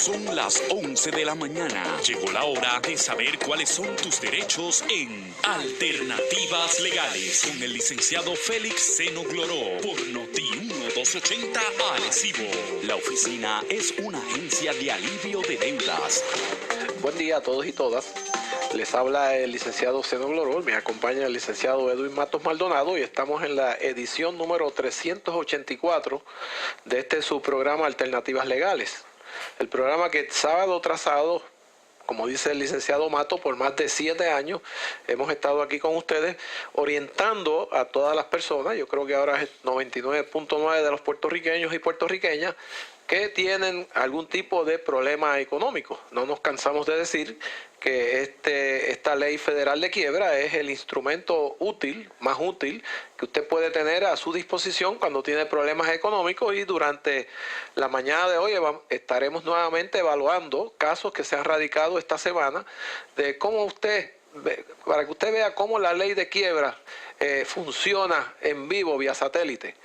Son las 11 de la mañana. Llegó la hora de saber cuáles son tus derechos en Alternativas Legales con el licenciado Félix Seno Gloró por Noti1 1280 Arecibo. La oficina es una agencia de alivio de deudas. Buen día a todos y todas. Les habla el licenciado Seno Gloró, me acompaña el licenciado Edwin Matos Maldonado y estamos en la edición número 384 de este su programa Alternativas Legales. El programa que sábado tras sábado, como dice el licenciado Matos, por más de 7 años hemos estado aquí con ustedes orientando a todas las personas. Yo creo que ahora es 99.9 de los puertorriqueños y puertorriqueñas que tienen algún tipo de problema económico. No nos cansamos de decir que esta ley federal de quiebra es el instrumento más útil que usted puede tener a su disposición cuando tiene problemas económicos, y durante la mañana de hoy estaremos nuevamente evaluando casos que se han radicado esta semana de cómo para que usted vea cómo la ley de quiebra funciona en vivo vía satélite.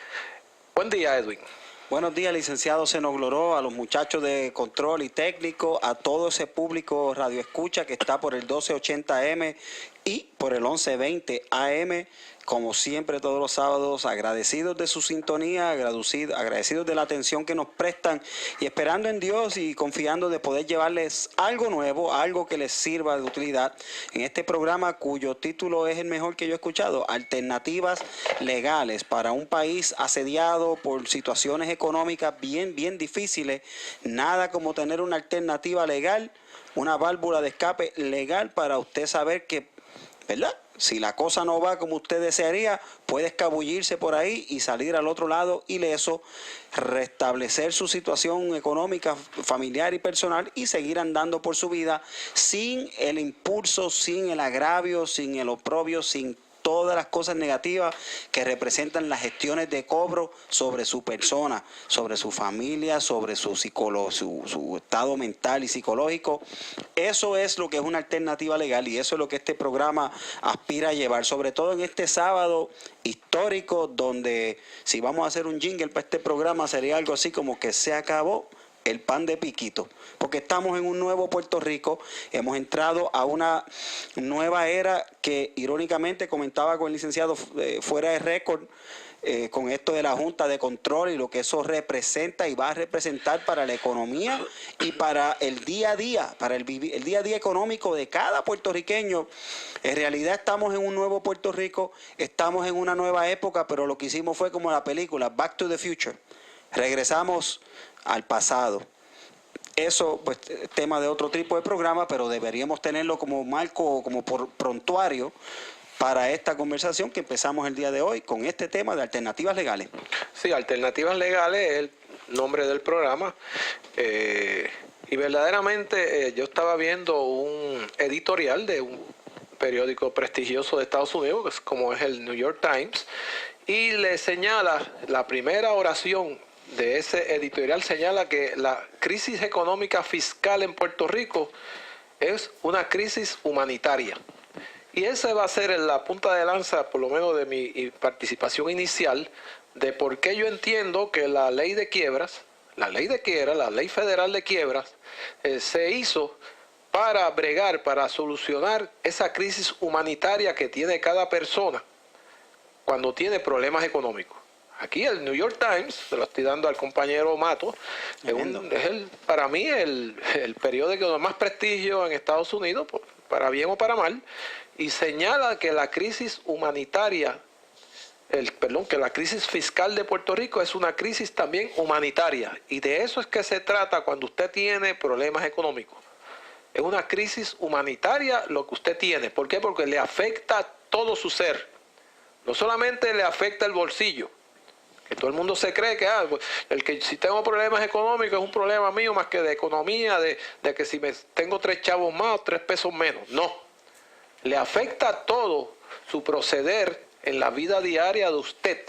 Buen día, Edwin. Buenos días, licenciado Seno Gloró, a los muchachos de control y técnico, a todo ese público radioescucha que está por el 1280M y por el 1120 AM. Como siempre, todos los sábados, agradecidos de su sintonía, agradecidos de la atención que nos prestan y esperando en Dios y confiando de poder llevarles algo nuevo, algo que les sirva de utilidad en este programa cuyo título es el mejor que yo he escuchado: Alternativas Legales para un país asediado por situaciones económicas bien difíciles. Nada como tener una alternativa legal, una válvula de escape legal para usted saber que, ¿verdad?, si la cosa no va como usted desearía, puede escabullirse por ahí y salir al otro lado ileso, restablecer su situación económica, familiar y personal y seguir andando por su vida sin el impulso, sin el agravio, sin el oprobio, sin todas las cosas negativas que representan las gestiones de cobro sobre su persona, sobre su familia, sobre su estado mental y psicológico. Eso es lo que es una alternativa legal y eso es lo que este programa aspira a llevar, sobre todo en este sábado histórico, donde si vamos a hacer un jingle para este programa sería algo así como que se acabó el pan de piquito, porque estamos en un nuevo Puerto Rico, hemos entrado a una nueva era que irónicamente comentaba con el licenciado fuera de récord, con esto de la Junta de Control y lo que eso representa y va a representar para la economía y para el día a día, para el día a día económico de cada puertorriqueño. En realidad estamos en un nuevo Puerto Rico, estamos en una nueva época, pero lo que hicimos fue como la película Back to the Future. Regresamos al pasado. Eso, pues, tema de otro tipo de programa, pero deberíamos tenerlo como marco, como prontuario para esta conversación que empezamos el día de hoy con este tema de alternativas legales. Sí, Alternativas Legales es el nombre del programa. Y verdaderamente yo estaba viendo un editorial de un periódico prestigioso de Estados Unidos, como es el New York Times, y le señala, la primera oración de ese editorial señala que la crisis económica fiscal en Puerto Rico es una crisis humanitaria. Y esa va a ser la punta de lanza, por lo menos de mi participación inicial, de por qué yo entiendo que la ley de quiebras, la ley federal de quiebras, se hizo para bregar, para solucionar esa crisis humanitaria que tiene cada persona cuando tiene problemas económicos. Aquí el New York Times, se lo estoy dando al compañero Mato, para mí el periódico de más prestigio en Estados Unidos, para bien o para mal, y señala que la crisis humanitaria, que la crisis fiscal de Puerto Rico es una crisis también humanitaria, y de eso es que se trata cuando usted tiene problemas económicos. Es una crisis humanitaria lo que usted tiene. ¿Por qué? Porque le afecta todo su ser. No solamente le afecta el bolsillo, que todo el mundo se cree que si tengo problemas económicos es un problema mío más que de economía, de que si tengo 3 chavos más o 3 pesos menos. No, le afecta todo su proceder en la vida diaria de usted,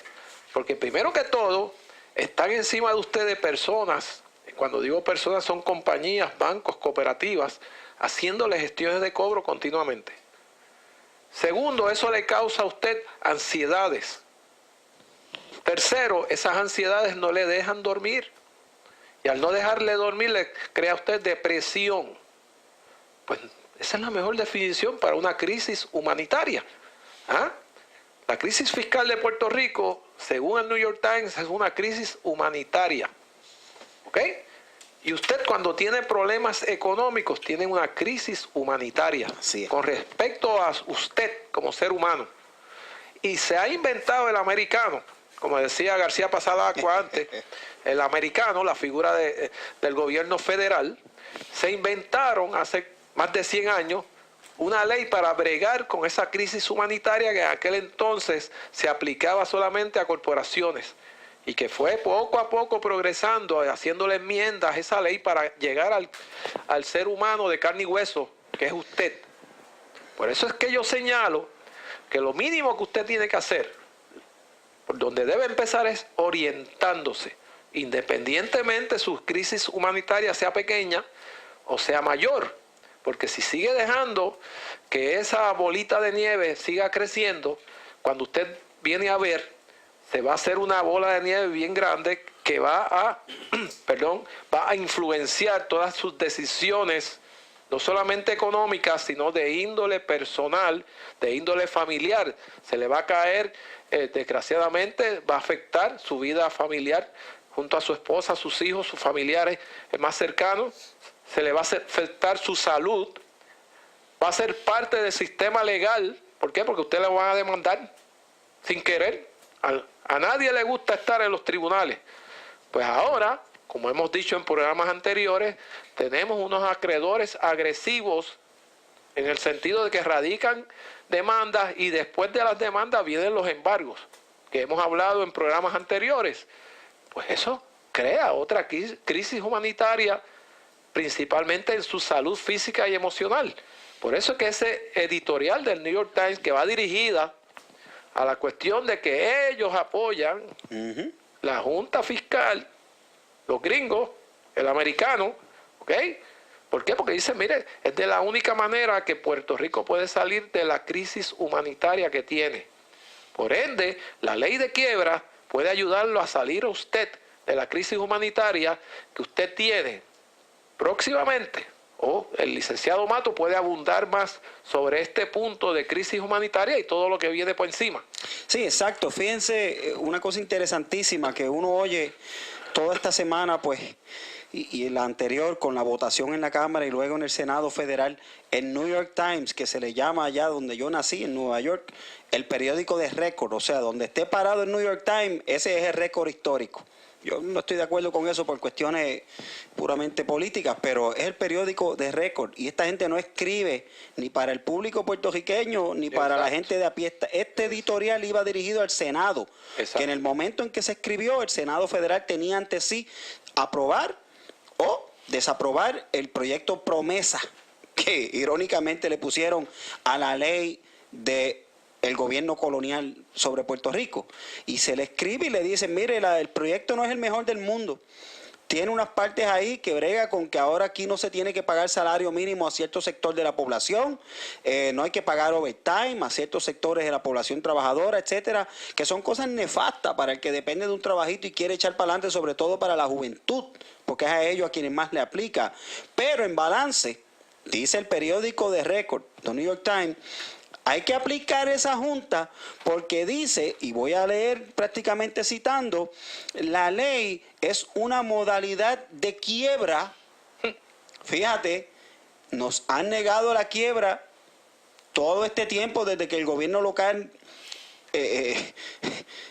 porque primero que todo están encima de usted de personas, cuando digo personas son compañías, bancos, cooperativas, haciéndole gestiones de cobro continuamente. Segundo, eso le causa a usted ansiedades. Tercero, esas ansiedades no le dejan dormir. y al no dejarle dormir le crea a usted depresión. Pues esa es la mejor definición para una crisis humanitaria. ¿Ah? La crisis fiscal de Puerto Rico, según el New York Times, es una crisis humanitaria. ¿Ok? Y usted cuando tiene problemas económicos, tiene una crisis humanitaria con respecto a usted como ser humano. Y se ha inventado el americano, como decía García Pasadacua antes, el americano, la figura del gobierno federal, se inventaron hace más de 100 años una ley para bregar con esa crisis humanitaria que en aquel entonces se aplicaba solamente a corporaciones y que fue poco a poco progresando, haciéndole enmiendas a esa ley para llegar al ser humano de carne y hueso, que es usted. Por eso es que yo señalo que lo mínimo que usted tiene que hacer, por donde debe empezar, es orientándose, independientemente su crisis humanitaria sea pequeña o sea mayor. Porque si sigue dejando que esa bolita de nieve siga creciendo, cuando usted viene a ver, se va a hacer una bola de nieve bien grande que va a influenciar todas sus decisiones, no solamente económicas, sino de índole personal, de índole familiar. Se le va a caer, desgraciadamente, va a afectar su vida familiar junto a su esposa, sus hijos, sus familiares más cercanos. Se le va a afectar su salud, va a ser parte del sistema legal. ¿Por qué? Porque usted le va a demandar sin querer. A nadie le gusta estar en los tribunales. Pues ahora, como hemos dicho en programas anteriores, tenemos unos acreedores agresivos en el sentido de que radican demandas y después de las demandas vienen los embargos, que hemos hablado en programas anteriores. Pues eso crea otra crisis humanitaria, principalmente en su salud física y emocional. Por eso es que ese editorial del New York Times, que va dirigida a la cuestión de que ellos apoyan la Junta Fiscal, los gringos, el americano, ¿ok? ¿Por qué? Porque dicen, mire, es de la única manera que Puerto Rico puede salir de la crisis humanitaria que tiene. Por ende, la ley de quiebra puede ayudarlo a salir a usted de la crisis humanitaria que usted tiene próximamente. O el licenciado Mato puede abundar más sobre este punto de crisis humanitaria y todo lo que viene por encima. Sí, exacto. Fíjense, una cosa interesantísima que uno oye toda esta semana, pues, y la anterior con la votación en la Cámara y luego en el Senado Federal, el New York Times, que se le llama allá donde yo nací, en Nueva York, el periódico de récord. O sea, donde esté parado el New York Times, ese es el récord histórico. Yo no estoy de acuerdo con eso por cuestiones puramente políticas, pero es el periódico de récord. Y esta gente no escribe ni para el público puertorriqueño ni para la gente de a pie. Este editorial iba dirigido al Senado, que en el momento en que se escribió, el Senado Federal tenía ante sí aprobar o desaprobar el proyecto Promesa, que irónicamente le pusieron a la ley de el gobierno colonial sobre Puerto Rico. Y se le escribe y le dicen, mire, el proyecto no es el mejor del mundo. Tiene unas partes ahí que brega con que ahora aquí no se tiene que pagar salario mínimo a cierto sector de la población, no hay que pagar overtime a ciertos sectores de la población trabajadora, etcétera, que son cosas nefastas para el que depende de un trabajito y quiere echar para adelante, sobre todo para la juventud, porque es a ellos a quienes más le aplica. Pero en balance, dice el periódico de récord, The New York Times, hay que aplicar esa junta porque dice, y voy a leer prácticamente citando, la ley es una modalidad de quiebra. Fíjate, nos han negado la quiebra todo este tiempo desde que el gobierno local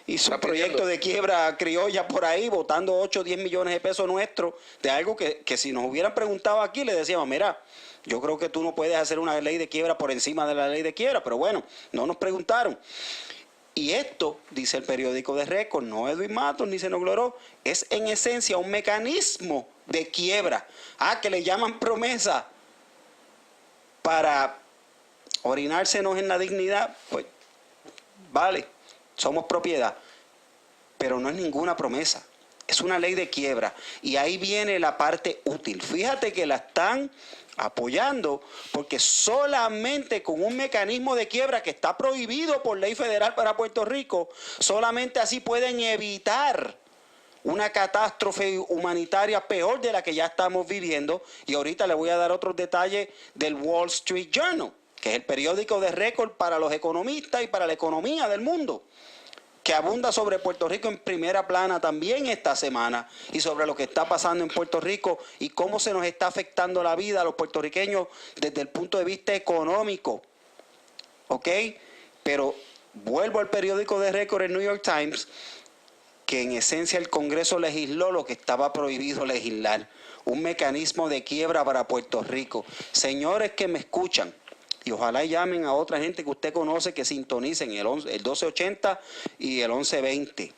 hizo un proyecto de quiebra criolla por ahí, botando 8 o 10 millones de pesos nuestros, de algo que si nos hubieran preguntado aquí, le decíamos, mira, yo creo que tú no puedes hacer una ley de quiebra por encima de la ley de quiebra, pero bueno, no nos preguntaron. Y esto, dice el periódico de récord, no Edwin Matos ni Seno Gloró, es en esencia un mecanismo de quiebra. Que le llaman promesa para orinársenos en la dignidad, pues vale, somos propiedad, pero no es ninguna promesa. Es una ley de quiebra. Y ahí viene la parte útil. Fíjate que la están apoyando porque solamente con un mecanismo de quiebra que está prohibido por ley federal para Puerto Rico, solamente así pueden evitar una catástrofe humanitaria peor de la que ya estamos viviendo. Y ahorita le voy a dar otros detalles del Wall Street Journal, que es el periódico de récord para los economistas y para la economía del mundo, que abunda sobre Puerto Rico en primera plana también esta semana, y sobre lo que está pasando en Puerto Rico y cómo se nos está afectando la vida a los puertorriqueños desde el punto de vista económico. ¿Ok? Pero vuelvo al periódico de récord, el New York Times, que en esencia el Congreso legisló lo que estaba prohibido legislar, un mecanismo de quiebra para Puerto Rico. Señores que me escuchan, y ojalá llamen a otra gente que usted conoce que sintonicen el 1280 y el 1120.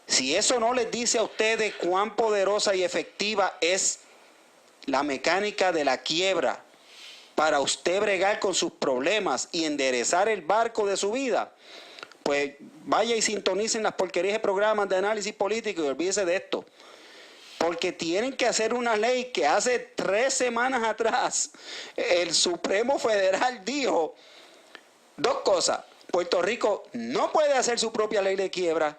Si eso no les dice a ustedes cuán poderosa y efectiva es la mecánica de la quiebra para usted bregar con sus problemas y enderezar el barco de su vida, pues vaya y sintonicen las porquerías de programas de análisis político y olvídese de esto. Porque tienen que hacer una ley que hace 3 semanas atrás el Supremo Federal dijo 2 cosas. Puerto Rico no puede hacer su propia ley de quiebra,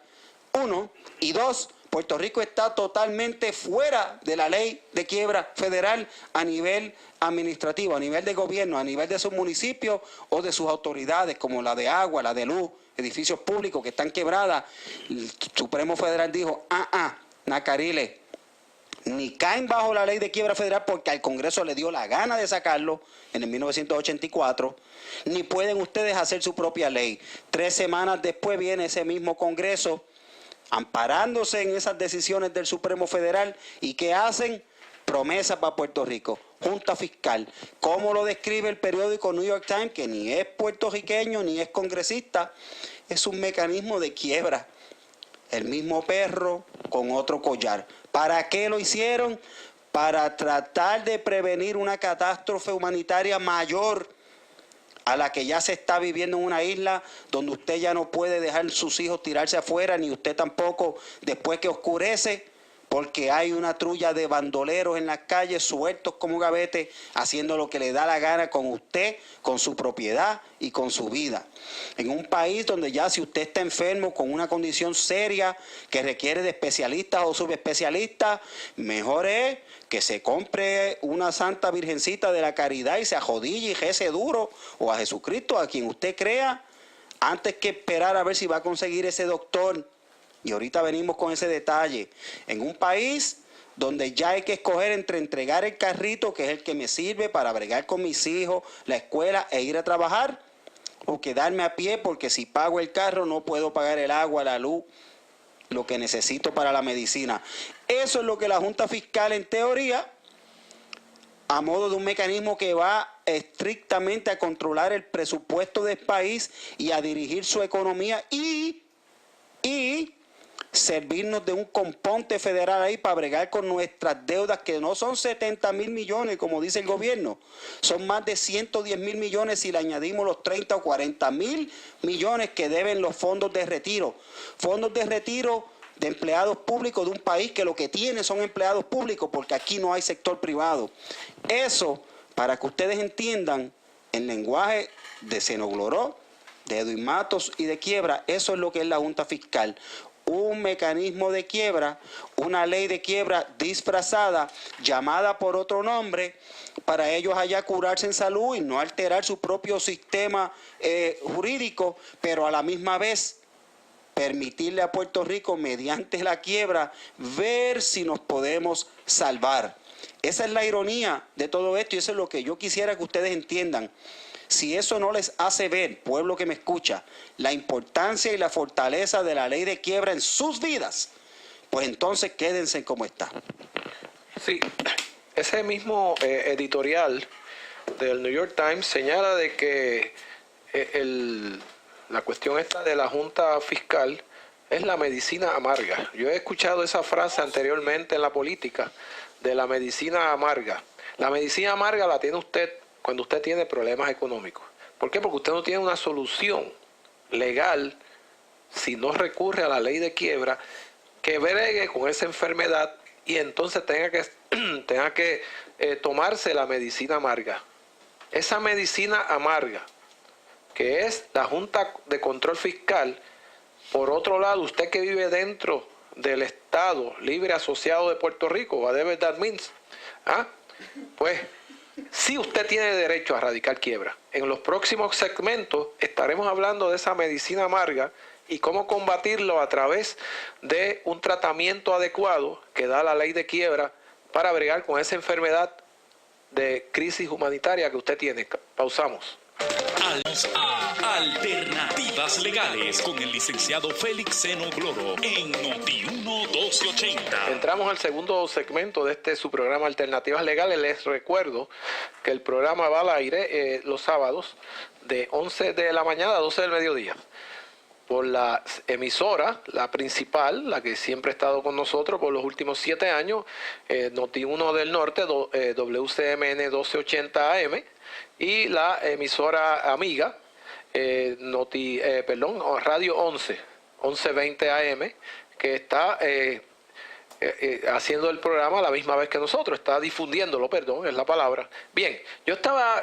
1, y 2, Puerto Rico está totalmente fuera de la ley de quiebra federal a nivel administrativo, a nivel de gobierno, a nivel de sus municipios o de sus autoridades como la de agua, la de luz, edificios públicos que están quebradas. El Supremo Federal dijo, Nacarile, ni caen bajo la ley de quiebra federal porque al Congreso le dio la gana de sacarlo en el 1984, ni pueden ustedes hacer su propia ley. 3 semanas después viene ese mismo Congreso amparándose en esas decisiones del Supremo Federal y ¿qué hacen? Promesa para Puerto Rico, Junta Fiscal. ¿Cómo lo describe el periódico New York Times? Que ni es puertorriqueño ni es congresista, es un mecanismo de quiebra. El mismo perro con otro collar. ¿Para qué lo hicieron? Para tratar de prevenir una catástrofe humanitaria mayor a la que ya se está viviendo en una isla donde usted ya no puede dejar sus hijos tirarse afuera, ni usted tampoco después que oscurece, porque hay una trulla de bandoleros en las calles sueltos como gavete, haciendo lo que le da la gana con usted, con su propiedad y con su vida. En un país donde ya si usted está enfermo con una condición seria que requiere de especialistas o subespecialistas, mejor es que se compre una Santa Virgencita de la Caridad y se ajodille y rece duro, o a Jesucristo, a quien usted crea, antes que esperar a ver si va a conseguir ese doctor. Y ahorita venimos con ese detalle. En un país donde ya hay que escoger entre entregar el carrito, que es el que me sirve para bregar con mis hijos, la escuela e ir a trabajar, o quedarme a pie porque si pago el carro no puedo pagar el agua, la luz, lo que necesito para la medicina. Eso es lo que la Junta Fiscal en teoría, a modo de un mecanismo que va estrictamente a controlar el presupuesto del país y a dirigir su economía y servirnos de un componente federal ahí para bregar con nuestras deudas, que no son 70,000 millones como dice el gobierno, son más de 110,000 millones si le añadimos los 30 o 40,000 millones que deben los fondos de retiro de empleados públicos de un país que lo que tiene son empleados públicos, porque aquí no hay sector privado. Eso, para que ustedes entiendan, en lenguaje de Senogloró, de Edwin Matos y de quiebra, eso es lo que es la Junta Fiscal. Un mecanismo de quiebra, una ley de quiebra disfrazada, llamada por otro nombre, para ellos allá curarse en salud y no alterar su propio sistema jurídico, pero a la misma vez permitirle a Puerto Rico, mediante la quiebra, ver si nos podemos salvar. Esa es la ironía de todo esto y eso es lo que yo quisiera que ustedes entiendan. Si eso no les hace ver, pueblo que me escucha, la importancia y la fortaleza de la ley de quiebra en sus vidas, pues entonces quédense como está. Sí, ese mismo editorial del New York Times señala de que la cuestión esta de la Junta Fiscal es la medicina amarga. Yo he escuchado esa frase anteriormente en la política, de la medicina amarga. La medicina amarga la tiene usted cuando usted tiene problemas económicos. ¿Por qué? Porque usted no tiene una solución legal, si no recurre a la ley de quiebra, que bregue con esa enfermedad y entonces tenga que tomarse la medicina amarga. Esa medicina amarga, que es la Junta de Control Fiscal, por otro lado, usted que vive dentro del Estado Libre Asociado de Puerto Rico, whatever that means, pues sí usted tiene derecho a erradicar quiebra. En los próximos segmentos estaremos hablando de esa medicina amarga y cómo combatirlo a través de un tratamiento adecuado que da la ley de quiebra para bregar con esa enfermedad de crisis humanitaria que usted tiene. Pausamos. A Alternativas Legales con el licenciado Félix Seno Gloro en Noti1 1280. Entramos al segundo segmento de su programa Alternativas Legales. Les recuerdo que el programa va al aire los sábados de 11 de la mañana a 12 del mediodía por la emisora, la principal, la que siempre ha estado con nosotros por los últimos 7 años, Noti1 del Norte, WCMN 1280 AM, y la emisora amiga, Radio 1120 AM, que está haciendo el programa a la misma vez que nosotros, está difundiéndolo, es la palabra. Bien, yo estaba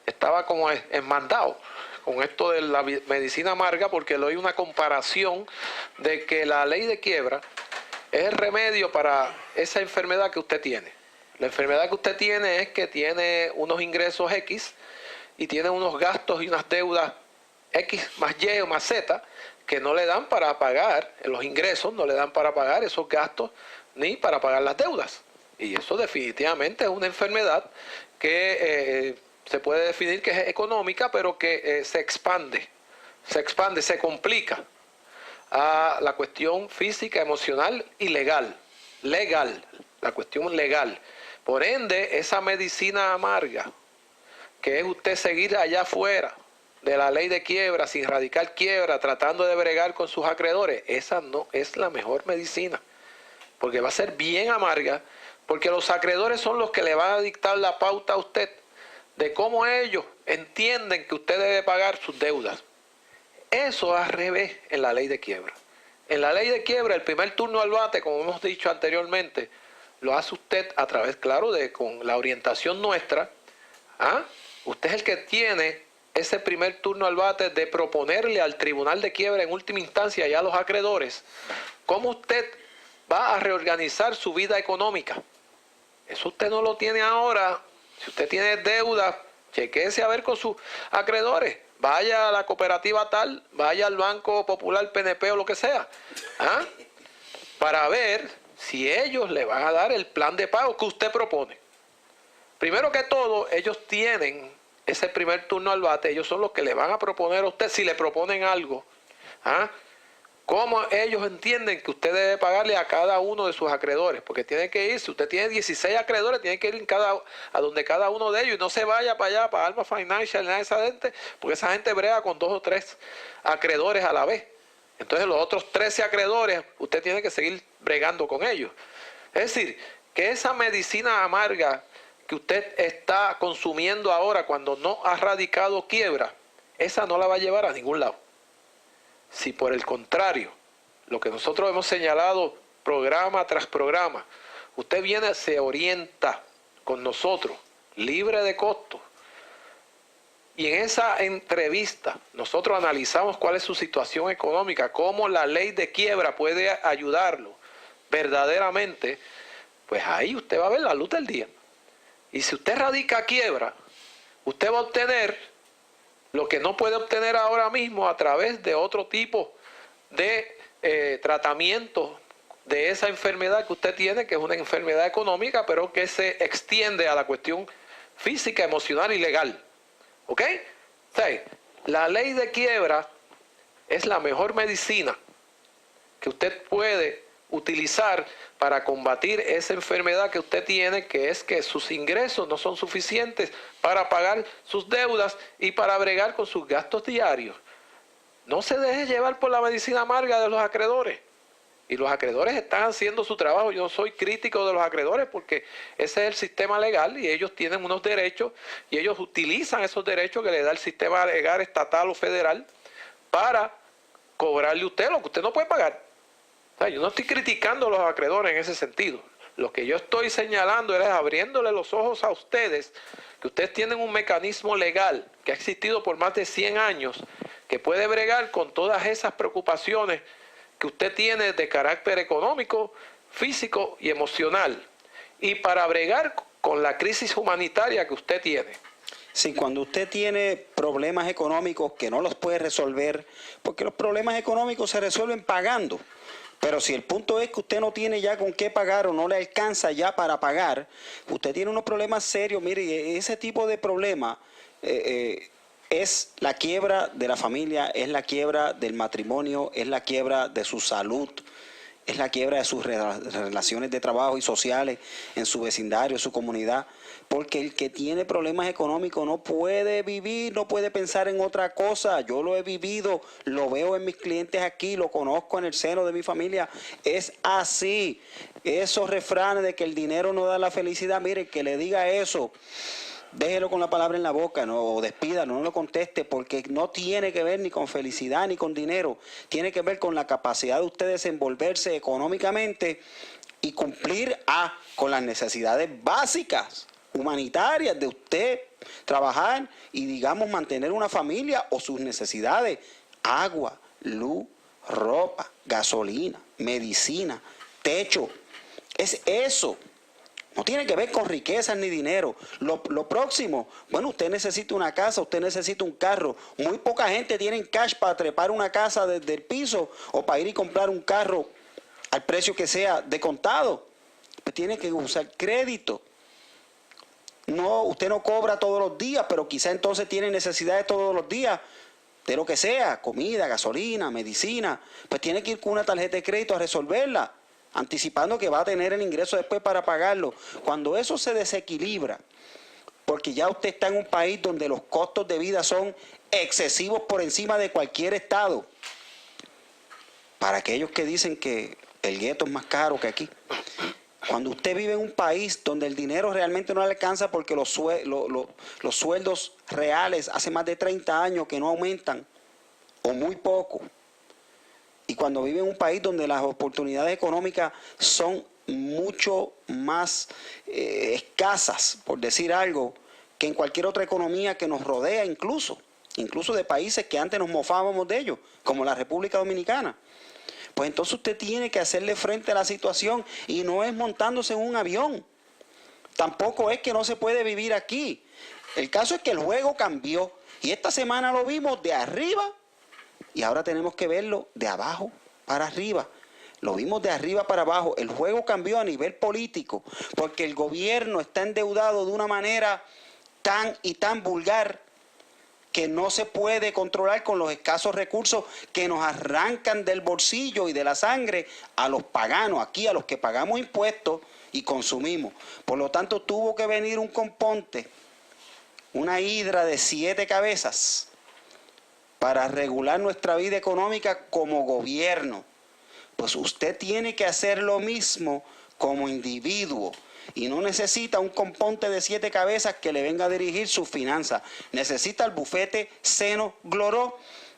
estaba como enmandado con esto de la medicina amarga, porque le doy una comparación de que la ley de quiebra es el remedio para esa enfermedad que usted tiene. La enfermedad que usted tiene es que tiene unos ingresos X y tiene unos gastos y unas deudas X más Y o más Z que no le dan para pagar, los ingresos no le dan para pagar esos gastos ni para pagar las deudas. Y eso definitivamente es una enfermedad que se puede definir que es económica, pero que se expande, se complica a la cuestión física, emocional y legal, la cuestión legal. Por ende, esa medicina amarga, que es usted seguir allá afuera de la ley de quiebra, sin erradicar quiebra, tratando de bregar con sus acreedores, esa no es la mejor medicina, porque va a ser bien amarga, porque los acreedores son los que le van a dictar la pauta a usted de cómo ellos entienden que usted debe pagar sus deudas. Eso es al revés en la ley de quiebra. En la ley de quiebra, el primer turno al bate, como hemos dicho anteriormente, lo hace usted a través, claro, con la orientación nuestra. Usted es el que tiene ese primer turno al bate de proponerle al tribunal de quiebra en última instancia y a los acreedores cómo usted va a reorganizar su vida económica. Eso usted no lo tiene ahora. Si usted tiene deudas, chequéese a ver con sus acreedores. Vaya a la cooperativa tal, vaya al Banco Popular, PNP o lo que sea, para ver si ellos le van a dar el plan de pago que usted propone. Primero que todo, ellos tienen ese primer turno al bate, ellos son los que le van a proponer a usted, si le proponen algo, cómo ellos entienden que usted debe pagarle a cada uno de sus acreedores, porque tiene que ir, si usted tiene 16 acreedores, tiene que ir a donde cada uno de ellos, y no se vaya para allá, para Alma Financial, nada de esa gente, porque esa gente brega con 2 o 3 acreedores a la vez. Entonces los otros 13 acreedores, usted tiene que seguir bregando con ellos. Es decir, que esa medicina amarga que usted está consumiendo ahora cuando no ha radicado quiebra, esa no la va a llevar a ningún lado. Si por el contrario, lo que nosotros hemos señalado programa tras programa, usted viene, se orienta con nosotros, libre de costo, y en esa entrevista nosotros analizamos cuál es su situación económica, cómo la ley de quiebra puede ayudarlo verdaderamente, pues ahí usted va a ver la luz del día. Y si usted radica quiebra, usted va a obtener lo que no puede obtener ahora mismo a través de otro tipo de tratamiento de esa enfermedad que usted tiene, que es una enfermedad económica, pero que se extiende a la cuestión física, emocional y legal. ¿Ok? O sea, la ley de quiebra es la mejor medicina que usted puede utilizar para combatir esa enfermedad que usted tiene, que es que sus ingresos no son suficientes para pagar sus deudas y para bregar con sus gastos diarios. No se deje llevar por la medicina amarga de los acreedores. Y los acreedores están haciendo su trabajo. Yo soy crítico de los acreedores porque ese es el sistema legal y ellos tienen unos derechos y ellos utilizan esos derechos que le da el sistema legal estatal o federal para cobrarle a usted lo que usted no puede pagar. O sea, yo no estoy criticando a los acreedores en ese sentido. Lo que yo estoy señalando es abriéndole los ojos a ustedes, que ustedes tienen un mecanismo legal que ha existido por más de 100 años, que puede bregar con todas esas preocupaciones que usted tiene de carácter económico, físico y emocional, y para bregar con la crisis humanitaria que usted tiene. Sí, cuando usted tiene problemas económicos que no los puede resolver, porque los problemas económicos se resuelven pagando, pero si el punto es que usted no tiene ya con qué pagar o no le alcanza ya para pagar, usted tiene unos problemas serios. Mire, ese tipo de problema es la quiebra de la familia, es la quiebra del matrimonio, es la quiebra de su salud, es la quiebra de sus relaciones de trabajo y sociales en su vecindario, en su comunidad. Porque el que tiene problemas económicos no puede vivir, no puede pensar en otra cosa. Yo lo he vivido, lo veo en mis clientes aquí, lo conozco en el seno de mi familia. Es así. Esos refranes de que el dinero no da la felicidad, mire, que le diga eso, déjelo con la palabra en la boca, no, o despídalo, no lo conteste, porque no tiene que ver ni con felicidad ni con dinero. Tiene que ver con la capacidad de usted desenvolverse económicamente y cumplir con las necesidades básicas humanitarias de usted, trabajar y, digamos, mantener una familia o sus necesidades: agua, luz, ropa, gasolina, medicina, techo. Es eso. No tiene que ver con riquezas ni dinero. Lo próximo, bueno, usted necesita una casa, usted necesita un carro. Muy poca gente tiene cash para trepar una casa desde el piso o para ir y comprar un carro al precio que sea de contado. Pues tiene que usar crédito. No, usted no cobra todos los días, pero quizá entonces tiene necesidades todos los días de lo que sea: comida, gasolina, medicina. Pues tiene que ir con una tarjeta de crédito a resolverla, anticipando que va a tener el ingreso después para pagarlo. Cuando eso se desequilibra, porque ya usted está en un país donde los costos de vida son excesivos por encima de cualquier estado. Para aquellos que dicen que el gueto es más caro que aquí. Cuando usted vive en un país donde el dinero realmente no le alcanza porque los sueldos reales hace más de 30 años que no aumentan, o muy poco. Y cuando vive en un país donde las oportunidades económicas son mucho más escasas, por decir algo, que en cualquier otra economía que nos rodea, incluso de países que antes nos mofábamos de ellos, como la República Dominicana. Pues entonces usted tiene que hacerle frente a la situación, y no es montándose en un avión. Tampoco es que no se puede vivir aquí. El caso es que el juego cambió, y esta semana lo vimos de arriba y ahora tenemos que verlo de abajo para arriba. Lo vimos de arriba para abajo. El juego cambió a nivel político porque el gobierno está endeudado de una manera tan vulgar que no se puede controlar con los escasos recursos que nos arrancan del bolsillo y de la sangre a los paganos, aquí a los que pagamos impuestos y consumimos. Por lo tanto, tuvo que venir un componte, una hidra de 7 cabezas, para regular nuestra vida económica como gobierno. Pues usted tiene que hacer lo mismo como individuo. Y no necesita un componte de 7 cabezas que le venga a dirigir sus finanzas. Necesita el bufete Seno Gloró,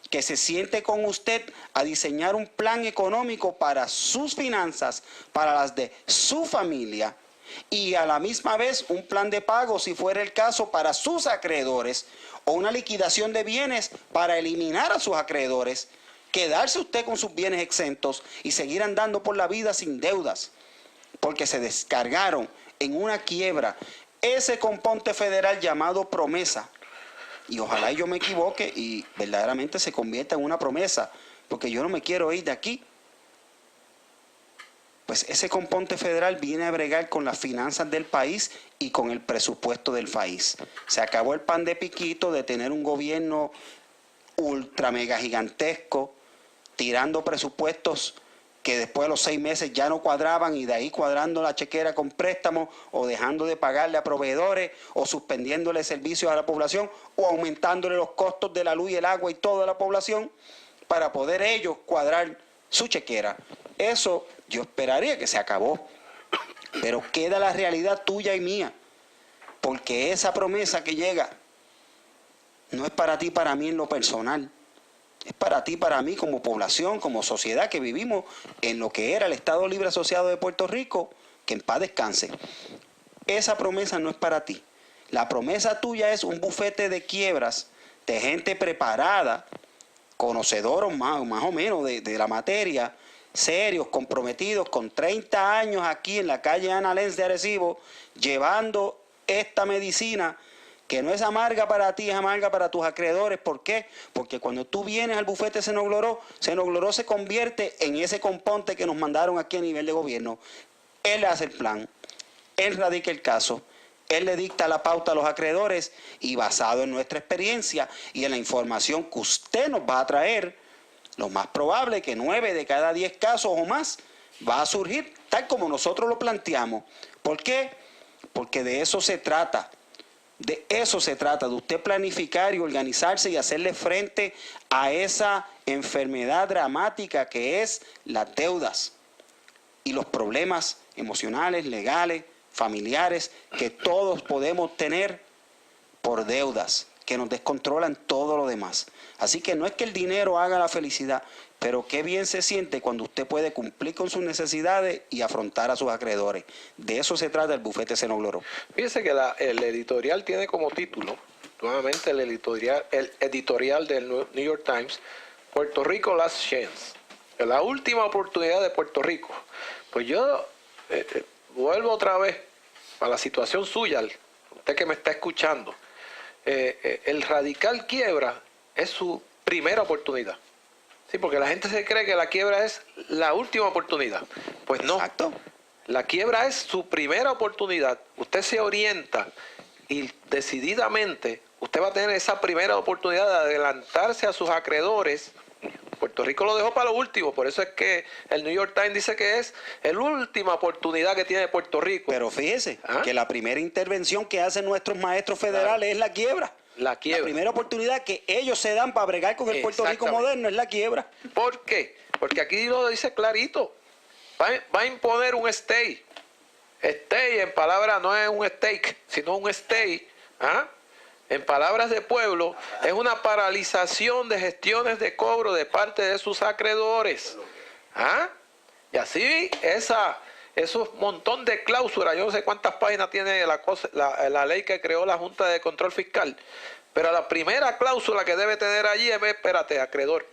que se siente con usted a diseñar un plan económico para sus finanzas, para las de su familia, y a la misma vez un plan de pago, si fuera el caso, para sus acreedores, o una liquidación de bienes para eliminar a sus acreedores, quedarse usted con sus bienes exentos y seguir andando por la vida sin deudas, porque se descargaron en una quiebra ese componte federal llamado promesa. Y ojalá yo me equivoque y verdaderamente se convierta en una promesa, porque yo no me quiero ir de aquí. Pues ese componte federal viene a bregar con las finanzas del país y con el presupuesto del país. Se acabó el pan de piquito de tener un gobierno ultra mega gigantesco tirando presupuestos que después de los 6 meses ya no cuadraban, y de ahí cuadrando la chequera con préstamos, o dejando de pagarle a proveedores, o suspendiéndole servicios a la población, o aumentándole los costos de la luz y el agua y toda la población, para poder ellos cuadrar su chequera. Eso yo esperaría que se acabó, pero queda la realidad tuya y mía, porque esa promesa que llega no es para ti, para mí en lo personal. Es para ti, para mí, como población, como sociedad que vivimos en lo que era el Estado Libre Asociado de Puerto Rico, que en paz descanse. Esa promesa no es para ti. La promesa tuya es un bufete de quiebras de gente preparada, conocedora más o menos de la materia, serios, comprometidos, con 30 años aquí en la calle Ana Lenz de Arecibo, llevando esta medicina que no es amarga para ti, es amarga para tus acreedores. ¿Por qué? Porque cuando tú vienes al bufete Senogloró se convierte en ese componte que nos mandaron aquí a nivel de gobierno. Él hace el plan, él radica el caso, él le dicta la pauta a los acreedores y basado en nuestra experiencia y en la información que usted nos va a traer, lo más probable es que 9 de cada 10 casos o más va a surgir tal como nosotros lo planteamos. ¿Por qué? Porque de eso se trata. De eso se trata, de usted planificar y organizarse y hacerle frente a esa enfermedad dramática que es las deudas y los problemas emocionales, legales, familiares que todos podemos tener por deudas que nos descontrolan todo lo demás. Así que no es que el dinero haga la felicidad, pero qué bien se siente cuando usted puede cumplir con sus necesidades y afrontar a sus acreedores. De eso se trata el bufete Senogloró. Fíjese que el editorial tiene como título, nuevamente el editorial del New York Times, Puerto Rico Last Chance, la última oportunidad de Puerto Rico. Pues yo vuelvo otra vez a la situación suya, usted que me está escuchando. El radical quiebra es su primera oportunidad. Sí, porque la gente se cree que la quiebra es la última oportunidad. Pues no. Exacto. La quiebra es su primera oportunidad. Usted se orienta y decididamente usted va a tener esa primera oportunidad de adelantarse a sus acreedores. Puerto Rico lo dejó para lo último, por eso es que el New York Times dice que es la última oportunidad que tiene Puerto Rico. Pero fíjese que la primera intervención que hacen nuestros maestros federales es la quiebra. La quiebra. La primera oportunidad que ellos se dan para bregar con el Puerto Rico moderno es la quiebra. ¿Por qué? Porque aquí lo dice clarito. Va a imponer un stay. Stay en palabras no es un steak, sino un stay. En palabras de pueblo, es una paralización de gestiones de cobro de parte de sus acreedores. Y así esos montón de cláusulas, yo no sé cuántas páginas tiene la ley que creó la Junta de Control Fiscal, pero la primera cláusula que debe tener allí es, espérate, acreedor.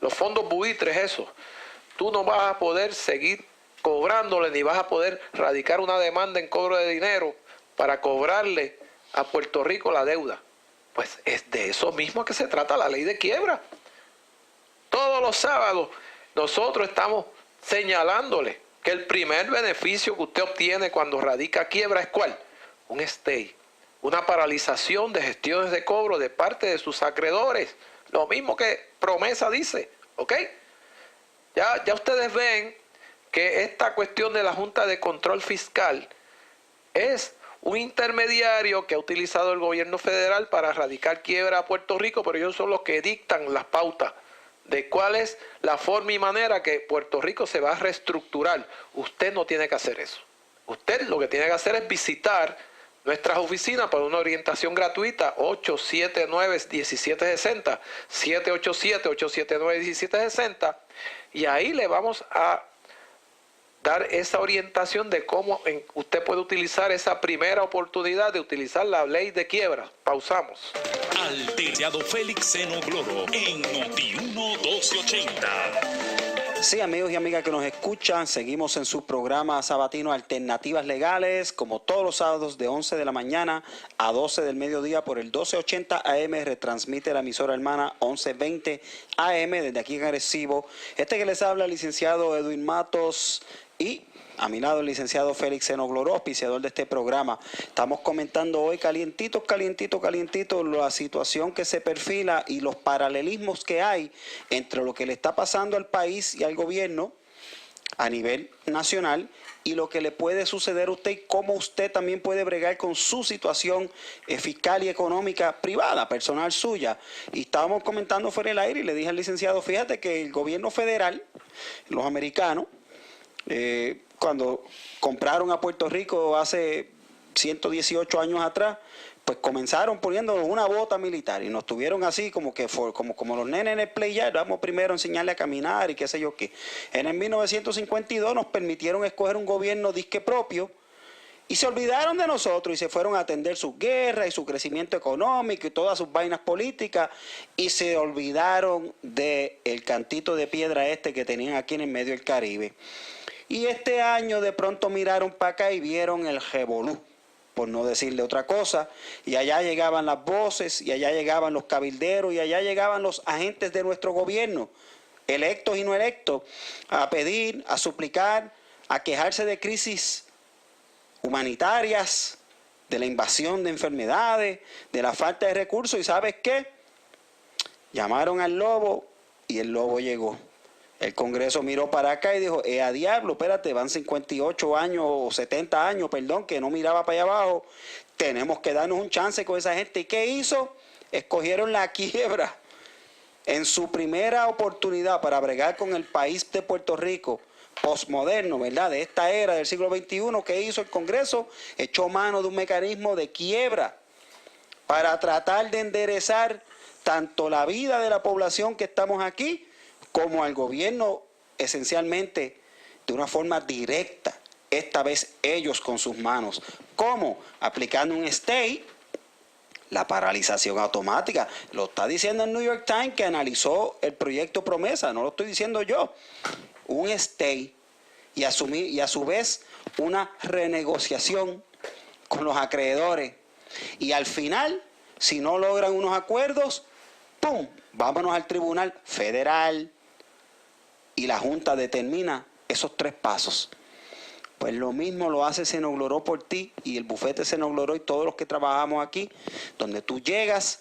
Los fondos buitres, eso. Tú no vas a poder seguir cobrándole, ni vas a poder radicar una demanda en cobro de dinero para cobrarle a Puerto Rico la deuda. Pues es de eso mismo que se trata la ley de quiebra. Todos los sábados nosotros estamos señalándole que el primer beneficio que usted obtiene cuando radica quiebra es ¿cuál? Un stay, una paralización de gestiones de cobro de parte de sus acreedores. Lo mismo que promesa dice, ¿ok? Ya ustedes ven que esta cuestión de la Junta de Control Fiscal es un intermediario que ha utilizado el gobierno federal para radicar quiebra a Puerto Rico, pero ellos son los que dictan las pautas de cuál es la forma y manera que Puerto Rico se va a reestructurar. Usted no tiene que hacer eso. Usted lo que tiene que hacer es visitar nuestras oficinas para una orientación gratuita, 879-1760, 787-879-1760, y ahí le vamos a dar esa orientación de cómo usted puede utilizar esa primera oportunidad de utilizar la ley de quiebra. Pausamos. Al licenciado Félix Senogloró en Noti1 1280. Sí, amigos y amigas que nos escuchan, seguimos en su programa sabatino Alternativas Legales, como todos los sábados de 11 de la mañana a 12 del mediodía por el 1280 AM, retransmite la emisora hermana 1120 AM desde aquí en Arecibo. Que les habla el licenciado Edwin Matos y a mi lado el licenciado Félix Senogloró, auspiciador de este programa. Estamos comentando hoy calientito la situación que se perfila y los paralelismos que hay entre lo que le está pasando al país y al gobierno a nivel nacional y lo que le puede suceder a usted y cómo usted también puede bregar con su situación fiscal y económica privada, personal suya. Y estábamos comentando fuera del aire y le dije al licenciado, fíjate que el gobierno federal, los americanos, cuando compraron a Puerto Rico hace 118 años atrás, pues comenzaron poniéndonos una bota militar y nos tuvieron así como los nenes en el play-yard, vamos primero a enseñarle a caminar y qué sé yo qué. En el 1952 nos permitieron escoger un gobierno disque propio Y se olvidaron de nosotros y se fueron a atender sus guerras y su crecimiento económico y todas sus vainas políticas, y se olvidaron del cantito de piedra que tenían aquí en el medio del Caribe. Y este año de pronto miraron para acá y vieron el revolú, por no decirle otra cosa, y allá llegaban las voces, y allá llegaban los cabilderos, y allá llegaban los agentes de nuestro gobierno, electos y no electos, a pedir, a suplicar, a quejarse de crisis humanitarias, de la invasión de enfermedades, de la falta de recursos. ¿Y sabes qué? Llamaron al lobo y el lobo llegó. El Congreso miró para acá y dijo, a diablo, espérate, van 58 años o 70 años, perdón, que no miraba para allá abajo. Tenemos que darnos un chance con esa gente. ¿Y qué hizo? Escogieron la quiebra en su primera oportunidad para bregar con el país de Puerto Rico posmoderno, ¿verdad? De esta era del siglo XXI. ¿Qué hizo el Congreso? Echó mano de un mecanismo de quiebra para tratar de enderezar tanto la vida de la población que estamos aquí, como al gobierno, esencialmente de una forma directa, esta vez ellos con sus manos. ¿Cómo? Aplicando un stay, la paralización automática. Lo está diciendo el New York Times, que analizó el proyecto Promesa, no lo estoy diciendo yo. Un stay y a su vez una renegociación con los acreedores. Y al final, si no logran unos acuerdos, ¡pum!, vámonos al Tribunal Federal y la Junta determina esos 3 pasos. Pues lo mismo lo hace Senogloró por ti y el bufete Senogloró y todos los que trabajamos aquí, donde tú llegas,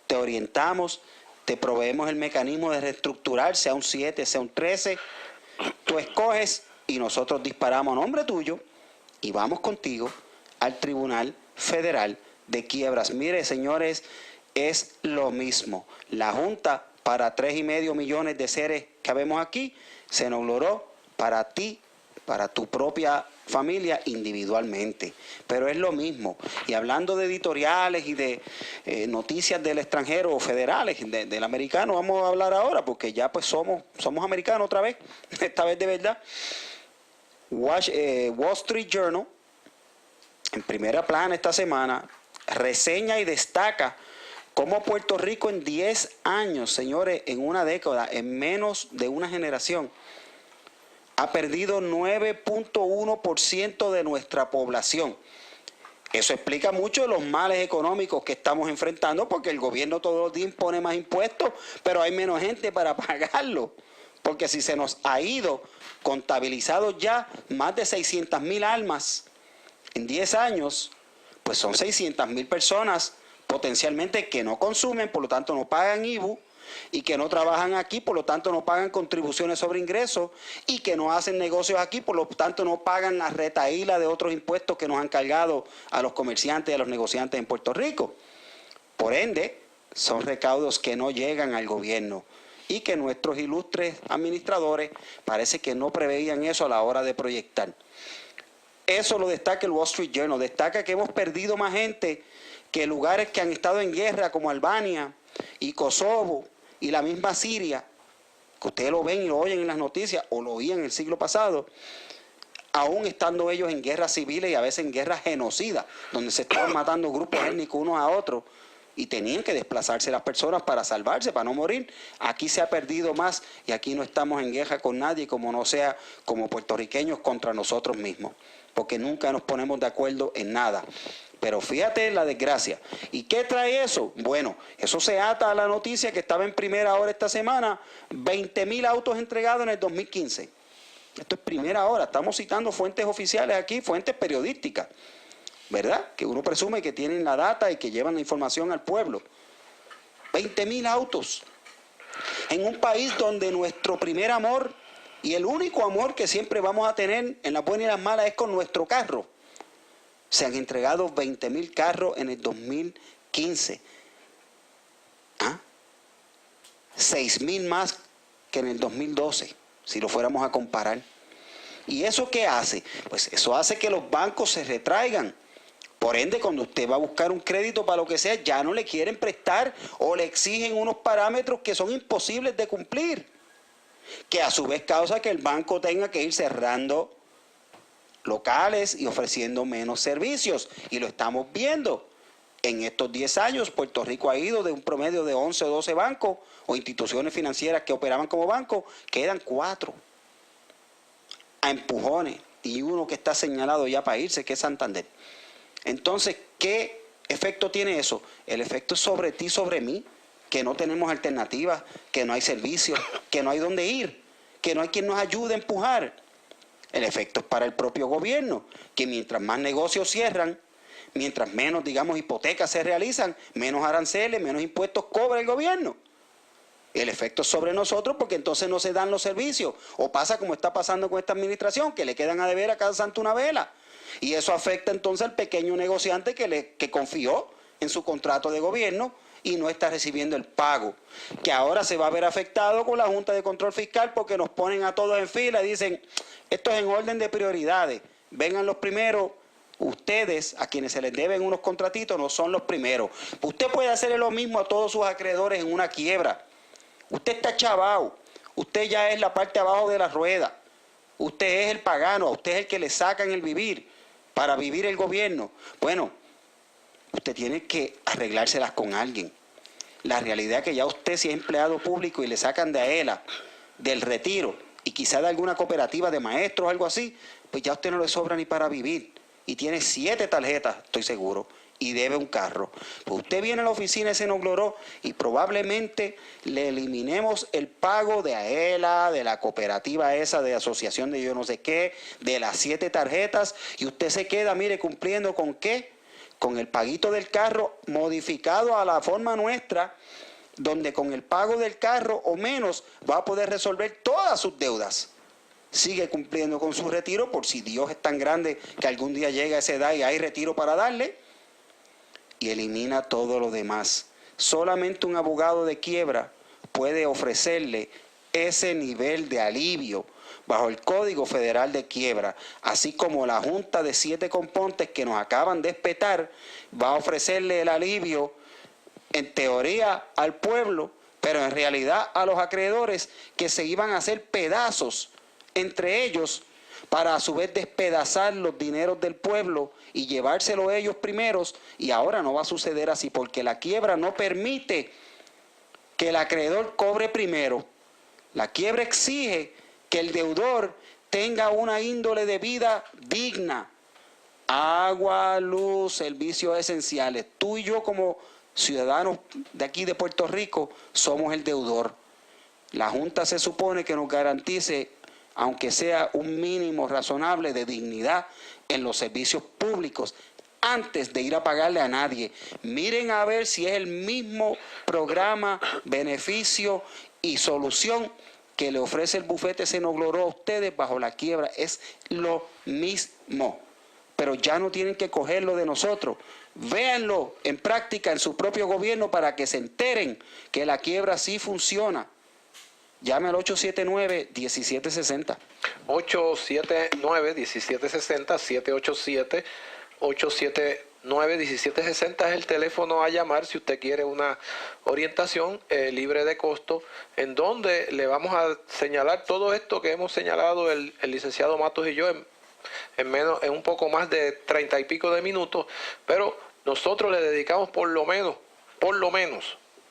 te orientamos, te proveemos el mecanismo de reestructurar, sea un 7, sea un 13, tú escoges y nosotros disparamos a nombre tuyo y vamos contigo al Tribunal Federal de Quiebras. Mire, señores, es lo mismo. La Junta para 3,5 millones de seres que habemos aquí, Senogloró para ti, para tu propia familia individualmente. Pero es lo mismo. Y hablando de editoriales y de noticias del extranjero o federales, del americano, vamos a hablar ahora, porque ya pues somos americanos otra vez, esta vez de verdad. Wall Street Journal, en primera plana esta semana, reseña y destaca cómo Puerto Rico en 10 años, señores, en una década, en menos de una generación, ha perdido 9.1% de nuestra población. Eso explica mucho de los males económicos que estamos enfrentando, porque el gobierno todos los días impone más impuestos, pero hay menos gente para pagarlo. Porque si se nos ha ido contabilizado ya más de 600,000 almas en 10 años, pues son 600,000 personas potencialmente que no consumen, por lo tanto no pagan IVU, y que no trabajan aquí, por lo tanto no pagan contribuciones sobre ingresos, y que no hacen negocios aquí, por lo tanto no pagan la retahíla de otros impuestos que nos han cargado a los comerciantes y a los negociantes en Puerto Rico. Por ende, son recaudos que no llegan al gobierno y que nuestros ilustres administradores parece que no preveían eso a la hora de proyectar. Eso lo destaca el Wall Street Journal, destaca que hemos perdido más gente que lugares que han estado en guerra como Albania y Kosovo y la misma Siria, que ustedes lo ven y lo oyen en las noticias, o lo oían el siglo pasado, aún estando ellos en guerras civiles y a veces en guerras genocidas, donde se estaban matando grupos étnicos unos a otros y tenían que desplazarse las personas para salvarse, para no morir. Aquí se ha perdido más y aquí no estamos en guerra con nadie, como no sea como puertorriqueños contra nosotros mismos, porque nunca nos ponemos de acuerdo en nada. Pero fíjate la desgracia. ¿Y qué trae eso? Bueno, eso se ata a la noticia que estaba en primera hora esta semana, 20,000 autos entregados en el 2015. Esto es primera hora, estamos citando fuentes oficiales aquí, fuentes periodísticas, ¿verdad? Que uno presume que tienen la data y que llevan la información al pueblo. 20,000 autos. En un país donde nuestro primer amor y el único amor que siempre vamos a tener en las buenas y las malas es con nuestro carro. Se han entregado 20,000 carros en el 2015. 6,000 más que en el 2012, si lo fuéramos a comparar. ¿Y eso qué hace? Pues eso hace que los bancos se retraigan. Por ende, cuando usted va a buscar un crédito para lo que sea, ya no le quieren prestar o le exigen unos parámetros que son imposibles de cumplir. Que a su vez causa que el banco tenga que ir cerrando locales y ofreciendo menos servicios. Y lo estamos viendo. En estos 10 años, Puerto Rico ha ido de un promedio de 11 o 12 bancos o instituciones financieras que operaban como bancos, quedan 4 a empujones y uno que está señalado ya para irse, que es Santander. Entonces, ¿qué efecto tiene eso? El efecto es sobre ti, sobre mí, que no tenemos alternativas, que no hay servicios, que no hay dónde ir, que no hay quien nos ayude a empujar. El efecto es para el propio gobierno, que mientras más negocios cierran, mientras menos, digamos, hipotecas se realizan, menos aranceles, menos impuestos cobra el gobierno. El efecto es sobre nosotros porque entonces no se dan los servicios. O pasa como está pasando con esta administración, que le quedan a deber a cada santo una vela. Y eso afecta entonces al pequeño negociante que confió en su contrato de gobierno y no está recibiendo el pago. Que ahora se va a ver afectado con la Junta de Control Fiscal porque nos ponen a todos en fila y dicen, esto es en orden de prioridades. Vengan los primeros. Ustedes, a quienes se les deben unos contratitos, no son los primeros. Usted puede hacerle lo mismo a todos sus acreedores en una quiebra. Usted está chavao. Usted ya es la parte abajo de la rueda. Usted es el pagano. A usted es el que le sacan el vivir para vivir el gobierno. Bueno, usted tiene que arreglárselas con alguien. La realidad es que ya usted, si es empleado público y le sacan de AELA, del retiro, y quizá de alguna cooperativa de maestros o algo así, pues ya a usted no le sobra ni para vivir. Y tiene 7 tarjetas, estoy seguro, y debe un carro. Pues usted viene a la oficina de Senogloró y probablemente le eliminemos el pago de AELA, de la cooperativa esa de asociación de yo no sé qué, de las 7 tarjetas, y usted se queda, mire, cumpliendo con qué, con el paguito del carro modificado a la forma nuestra, donde con el pago del carro o menos va a poder resolver todas sus deudas. Sigue cumpliendo con su retiro por si Dios es tan grande que algún día llega a esa edad y hay retiro para darle, y elimina todo lo demás. Solamente un abogado de quiebra puede ofrecerle ese nivel de alivio bajo el Código Federal de Quiebra, así como la Junta de 7 componentes que nos acaban de espetar va a ofrecerle el alivio en teoría al pueblo, pero en realidad a los acreedores que se iban a hacer pedazos entre ellos para a su vez despedazar los dineros del pueblo y llevárselo ellos primeros, y ahora no va a suceder así porque la quiebra no permite que el acreedor cobre primero. La quiebra exige que el deudor tenga una índole de vida digna, agua, luz, servicios esenciales. Tú y yo como ciudadanos de aquí de Puerto Rico somos el deudor. La Junta se supone que nos garantice, aunque sea un mínimo razonable de dignidad en los servicios públicos, antes de ir a pagarle a nadie. Miren a ver si es el mismo programa, beneficio y solución que le ofrece el bufete Senogloró a ustedes bajo la quiebra. Es lo mismo. Pero ya no tienen que cogerlo de nosotros. Véanlo en práctica en su propio gobierno para que se enteren que la quiebra sí funciona. Llame al 879-1760. 879-1760, 787-879-1760 es el teléfono a llamar si usted quiere una orientación libre de costo, en donde le vamos a señalar todo esto que hemos señalado el licenciado Matos y yo en un poco más de 30 y pico de minutos, pero nosotros le dedicamos por lo menos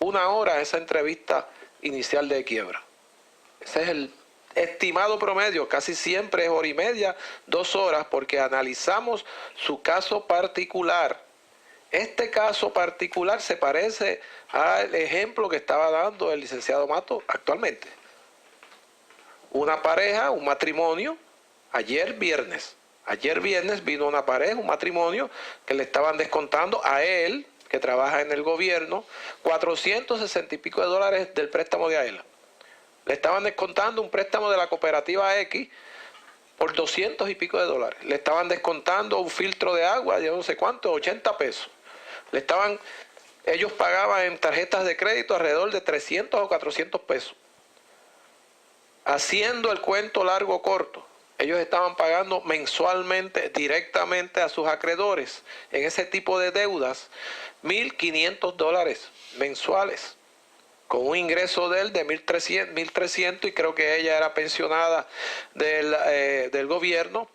1 hora a esa entrevista inicial de quiebra. Ese es el estimado promedio, casi siempre es 1:30, 2 horas, porque analizamos su caso particular. Este caso particular se parece al ejemplo que estaba dando el licenciado Matos actualmente. Una pareja, un matrimonio, ayer viernes vino una pareja, un matrimonio, que le estaban descontando a él, que trabaja en el gobierno, 460 y pico de dólares del préstamo de AELA. Le estaban descontando un préstamo de la cooperativa X por 200 y pico de dólares. Le estaban descontando un filtro de agua, yo no sé cuánto, 80 pesos. Ellos pagaban en tarjetas de crédito alrededor de 300 o 400 pesos. Haciendo el cuento largo o corto, ellos estaban pagando mensualmente directamente a sus acreedores en ese tipo de deudas $1,500 mensuales, con un ingreso de él de 1,300 y creo que ella era pensionada del gobierno,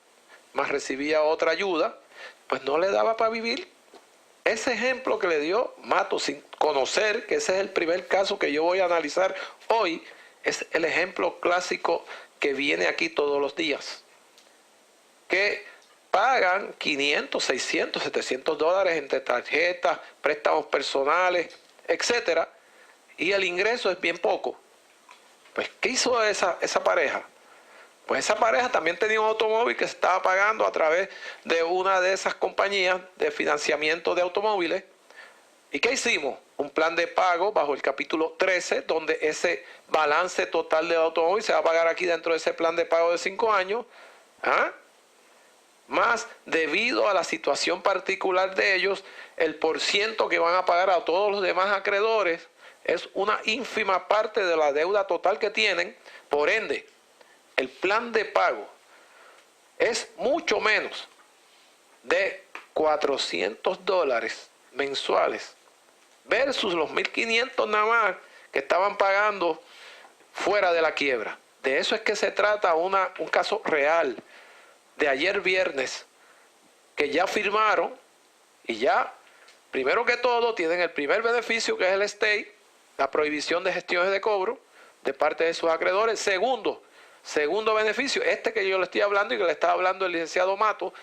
más recibía otra ayuda, pues no le daba para vivir. Ese ejemplo que le dio Matos, sin conocer que ese es el primer caso que yo voy a analizar hoy, es el ejemplo clásico que viene aquí todos los días. Que pagan 500, 600, 700 dólares entre tarjetas, préstamos personales, etcétera, y el ingreso es bien poco. Pues, ¿qué hizo esa pareja? Pues esa pareja también tenía un automóvil que se estaba pagando a través de una de esas compañías de financiamiento de automóviles. ¿Y qué hicimos? Un plan de pago bajo el capítulo 13, donde ese balance total del automóvil se va a pagar aquí dentro de ese plan de pago de 5 años. Más, debido a la situación particular de ellos, el porciento que van a pagar a todos los demás acreedores es una ínfima parte de la deuda total que tienen. Por ende, el plan de pago es mucho menos de 400 dólares mensuales versus los 1.500 nada más que estaban pagando fuera de la quiebra. De eso es que se trata un caso real de ayer viernes, que ya firmaron y ya, primero que todo, tienen el primer beneficio, que es el stay, la prohibición de gestiones de cobro de parte de sus acreedores. Segundo beneficio, que yo le estoy hablando y que le estaba hablando el licenciado Mato,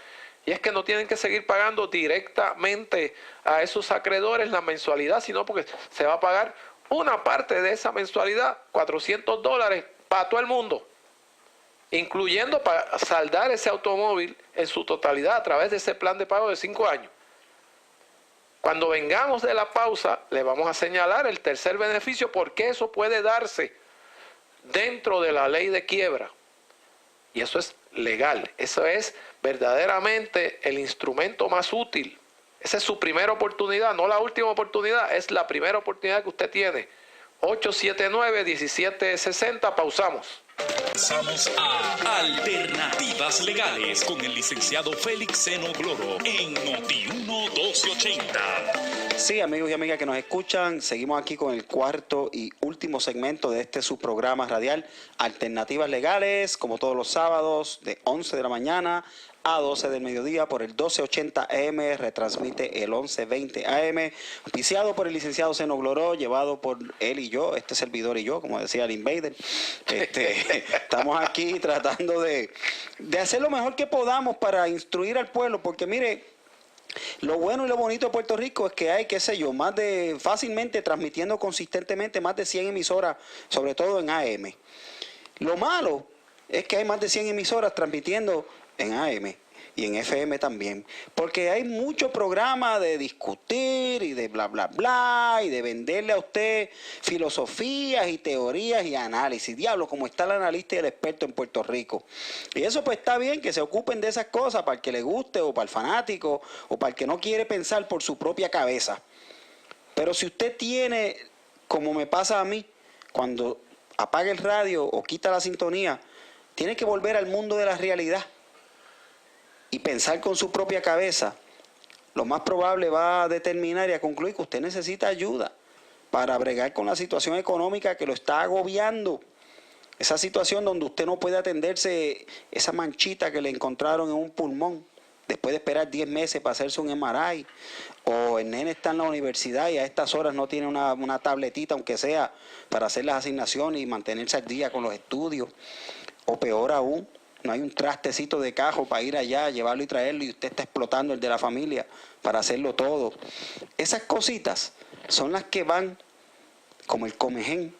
y es que no tienen que seguir pagando directamente a esos acreedores la mensualidad, sino porque se va a pagar una parte de esa mensualidad, 400 dólares para todo el mundo, incluyendo para saldar ese automóvil en su totalidad a través de ese plan de pago de 5 años. Cuando vengamos de la pausa, le vamos a señalar el tercer beneficio, porque eso puede darse dentro de la ley de quiebra. Y eso es legal. Eso es verdaderamente el instrumento más útil. Esa es su primera oportunidad, no la última oportunidad, es la primera oportunidad que usted tiene. 879-1760, pausamos. Pasamos a Alternativas Legales con el licenciado Félix Seno Gloro en Noti1 1280. Sí, amigos y amigas que nos escuchan, seguimos aquí con el cuarto y último segmento de este subprograma radial Alternativas Legales, como todos los sábados de 11 de la mañana a 12 del mediodía por el 1280 AM, retransmite el 1120 AM, auspiciado por el licenciado Seno Gloro, llevado por él y yo, este servidor y yo, como decía el Invader. Estamos aquí tratando de hacer lo mejor que podamos para instruir al pueblo, porque mire, lo bueno y lo bonito de Puerto Rico es que hay, qué sé yo, fácilmente transmitiendo consistentemente más de 100 emisoras, sobre todo en AM. Lo malo es que hay más de 100 emisoras transmitiendo en AM y en FM también, porque hay mucho programa de discutir y de bla bla bla y de venderle a usted filosofías y teorías y análisis. Diablo, como está el analista y el experto en Puerto Rico. Y eso pues está bien, que se ocupen de esas cosas para el que le guste o para el fanático o para el que no quiere pensar por su propia cabeza. Pero si usted tiene, como me pasa a mí, cuando apaga el radio o quita la sintonía, tiene que volver al mundo de la realidad y pensar con su propia cabeza. Lo más probable va a determinar y a concluir que usted necesita ayuda para bregar con la situación económica que lo está agobiando. Esa situación donde usted no puede atenderse esa manchita que le encontraron en un pulmón después de esperar 10 meses para hacerse un MRI, o el nene está en la universidad y a estas horas no tiene una tabletita, aunque sea, para hacer las asignaciones y mantenerse al día con los estudios, o peor aún, no hay un trastecito de cajo para ir allá, llevarlo y traerlo, y usted está explotando el de la familia para hacerlo todo. Esas cositas son las que van, como el comején,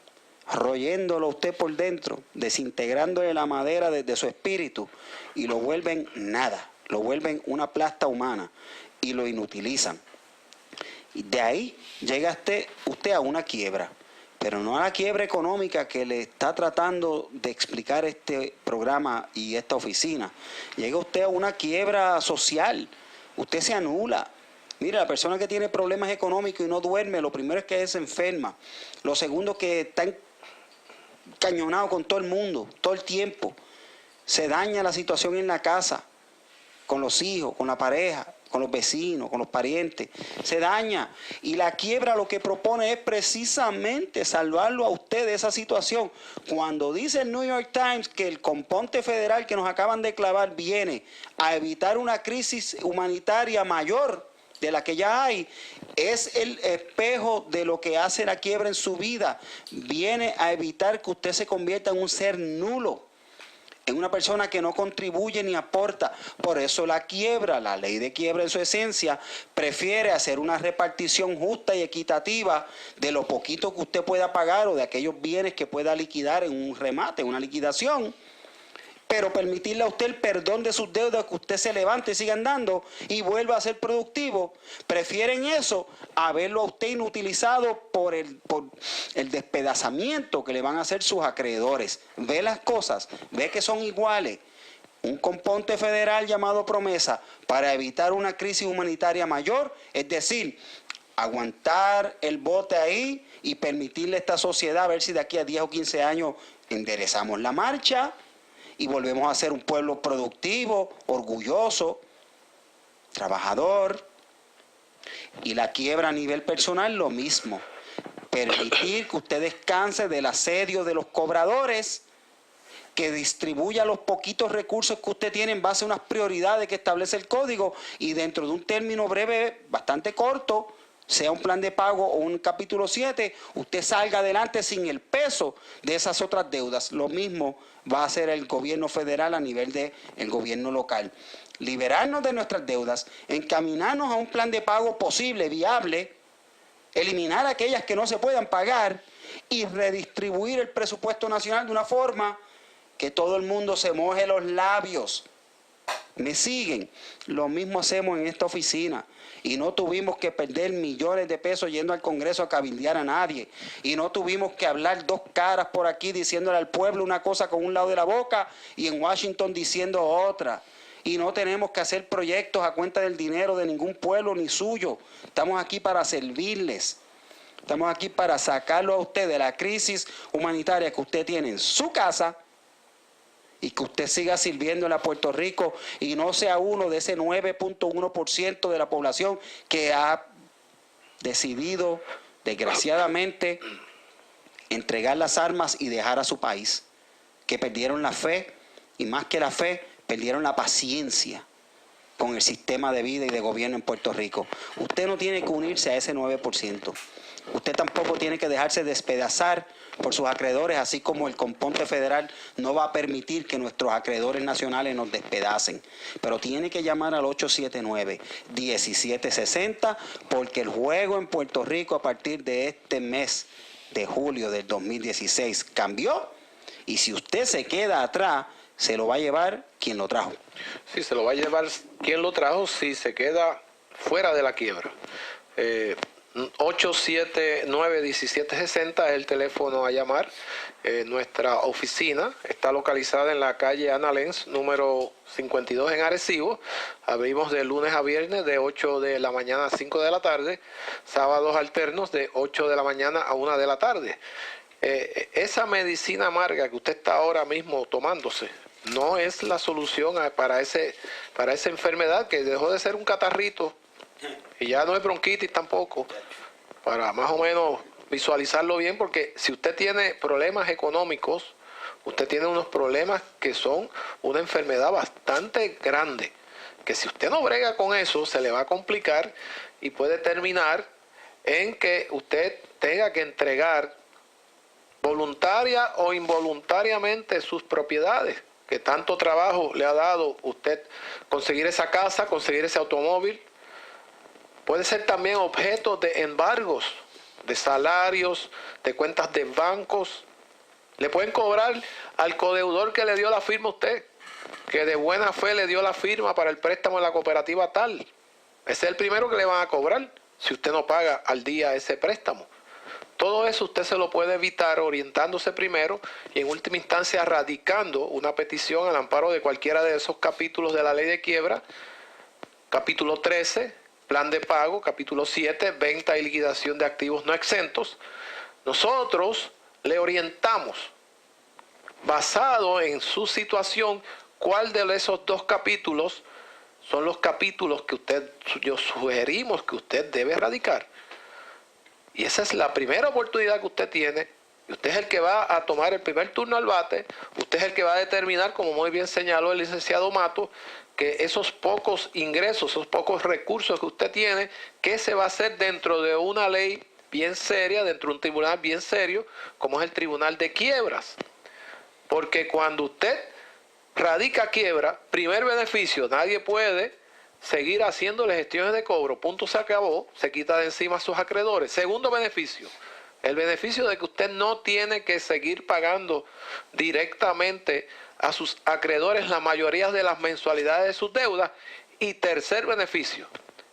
royéndolo a usted por dentro, desintegrándole la madera desde su espíritu, y lo vuelven nada, lo vuelven una plasta humana, y lo inutilizan. Y de ahí llega usted a una quiebra. Pero no a la quiebra económica que le está tratando de explicar este programa y esta oficina. Llega usted a una quiebra social. Usted se anula. Mira, la persona que tiene problemas económicos y no duerme, lo primero es que se enferma. Lo segundo es que está encañonado con todo el mundo, todo el tiempo. Se daña la situación en la casa, con los hijos, con la pareja, con los vecinos, con los parientes. Se daña. Y la quiebra lo que propone es precisamente salvarlo a usted de esa situación. Cuando dice el New York Times que el componente federal que nos acaban de clavar viene a evitar una crisis humanitaria mayor de la que ya hay, es el espejo de lo que hace la quiebra en su vida. Viene a evitar que usted se convierta en un ser nulo, en una persona que no contribuye ni aporta. Por eso la quiebra, la ley de quiebra en su esencia, prefiere hacer una repartición justa y equitativa de lo poquito que usted pueda pagar o de aquellos bienes que pueda liquidar en un remate, en una liquidación, pero permitirle a usted el perdón de sus deudas, que usted se levante y siga andando y vuelva a ser productivo. Prefieren eso a verlo a usted inutilizado por el despedazamiento que le van a hacer sus acreedores. Ve las cosas, ve que son iguales. Un componente federal llamado promesa para evitar una crisis humanitaria mayor, es decir, aguantar el bote ahí y permitirle a esta sociedad a ver si de aquí a 10 o 15 años enderezamos la marcha y volvemos a ser un pueblo productivo, orgulloso, trabajador. Y la quiebra a nivel personal, lo mismo. Permitir que usted descanse del asedio de los cobradores, que distribuya los poquitos recursos que usted tiene en base a unas prioridades que establece el código y dentro de un término breve, bastante corto, sea un plan de pago o un capítulo 7, usted salga adelante sin el peso de esas otras deudas. Lo mismo va a hacer el gobierno federal a nivel del gobierno local. Liberarnos de nuestras deudas, encaminarnos a un plan de pago posible, viable, eliminar aquellas que no se puedan pagar y redistribuir el presupuesto nacional de una forma que todo el mundo se moje los labios. ¿Me siguen? Lo mismo hacemos en esta oficina. Y no tuvimos que perder millones de pesos yendo al Congreso a cabildear a nadie. Y no tuvimos que hablar dos caras por aquí diciéndole al pueblo una cosa con un lado de la boca y en Washington diciendo otra. Y no tenemos que hacer proyectos a cuenta del dinero de ningún pueblo ni suyo. Estamos aquí para servirles. Estamos aquí para sacarlo a usted de la crisis humanitaria que usted tiene en su casa y que usted siga sirviéndole a Puerto Rico y no sea uno de ese 9.1% de la población que ha decidido, desgraciadamente, entregar las armas y dejar a su país, que perdieron la fe y más que la fe, perdieron la paciencia con el sistema de vida y de gobierno en Puerto Rico. Usted no tiene que unirse a ese 9%. Usted tampoco tiene que dejarse despedazar por sus acreedores, así como el componente federal no va a permitir que nuestros acreedores nacionales nos despedacen. Pero tiene que llamar al 879-1760 porque el juego en Puerto Rico a partir de este mes de julio del 2016 cambió y si usted se queda atrás, se lo va a llevar quien lo trajo. Sí, se lo va a llevar quien lo trajo si se queda fuera de la quiebra. 879-1760 es el teléfono a llamar. Nuestra oficina está localizada en la calle Ana Lenz, número 52 en Arecibo. Abrimos de lunes a viernes de 8 de la mañana a 5 de la tarde, sábados alternos de 8 de la mañana a 1 de la tarde. Esa medicina amarga que usted está ahora mismo tomándose no es la solución para esa enfermedad que dejó de ser un catarrito y ya no es bronquitis tampoco, para más o menos visualizarlo bien, porque si usted tiene problemas económicos, usted tiene unos problemas que son una enfermedad bastante grande, que si usted no brega con eso, se le va a complicar y puede terminar en que usted tenga que entregar voluntaria o involuntariamente sus propiedades, que tanto trabajo le ha dado usted conseguir esa casa, conseguir ese automóvil. Puede ser también objeto de embargos, de salarios, de cuentas de bancos. Le pueden cobrar al codeudor que le dio la firma a usted, que de buena fe le dio la firma para el préstamo en la cooperativa tal. Ese es el primero que le van a cobrar si usted no paga al día ese préstamo. Todo eso usted se lo puede evitar orientándose primero y en última instancia radicando una petición al amparo de cualquiera de esos capítulos de la ley de quiebra, capítulo 13, plan de pago, capítulo 7, venta y liquidación de activos no exentos. Nosotros le orientamos, basado en su situación, cuál de esos dos capítulos son los capítulos que yo sugerimos que usted debe erradicar. Y esa es la primera oportunidad que usted tiene. Y usted es el que va a tomar el primer turno al bate. Usted es el que va a determinar, como muy bien señaló el licenciado Mato, que esos pocos ingresos, esos pocos recursos que usted tiene, ¿qué se va a hacer dentro de una ley bien seria, dentro de un tribunal bien serio, como es el Tribunal de Quiebras? Porque cuando usted radica quiebra, primer beneficio, nadie puede seguir haciéndole gestiones de cobro, punto, se acabó, se quita de encima a sus acreedores. Segundo beneficio, el beneficio de que usted no tiene que seguir pagando directamente a sus acreedores la mayoría de las mensualidades de sus deudas. Y tercer beneficio,